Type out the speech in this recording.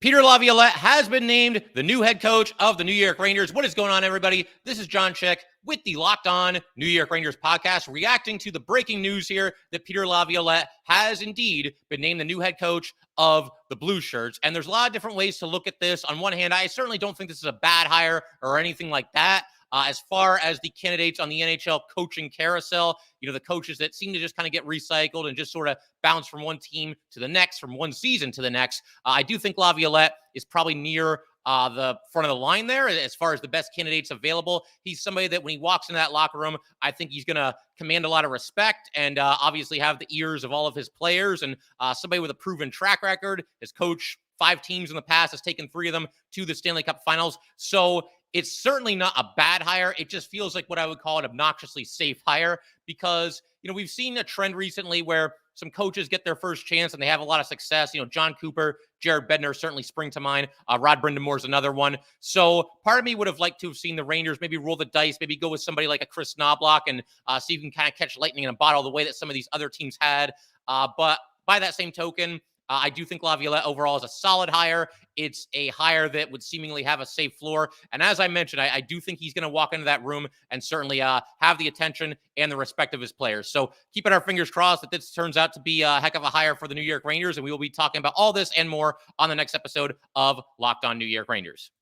Peter Laviolette has been named the new head coach of the New York Rangers. What is going on, everybody? This is John Chick with the Locked On New York Rangers podcast, reacting to the breaking news here that Peter Laviolette has indeed been named the new head coach of the Blueshirts. And there's a lot of different ways to look at this. On one hand, I certainly don't think this is a bad hire or anything like that. As far as the candidates on the NHL coaching carousel, the coaches that seem to just kind of get recycled and just sort of bounce from one team to the next, from one season to the next, I do think Laviolette is probably near the front of the line there as far as the best candidates available. He's somebody that when he walks into that locker room, I think he's going to command a lot of respect and obviously have the ears of all of his players, and somebody with a proven track record. His coach 5 teams in the past, has taken 3 of them to the Stanley Cup Finals. So it's certainly not a bad hire. It just feels like what I would call an obnoxiously safe hire because, we've seen a trend recently where some coaches get their first chance and they have a lot of success. John Cooper, Jared Bednar certainly spring to mind. Rod Brind'Amour's another one. So part of me would have liked to have seen the Rangers maybe roll the dice, maybe go with somebody like a Chris Knobloch and see if you can kind of catch lightning in a bottle the way that some of these other teams had. But by that same token, I do think Laviolette overall is a solid hire. It's a hire that would seemingly have a safe floor. And as I mentioned, I do think he's going to walk into that room and certainly have the attention and the respect of his players. So keeping our fingers crossed that this turns out to be a heck of a hire for the New York Rangers. And we will be talking about all this and more on the next episode of Locked On New York Rangers.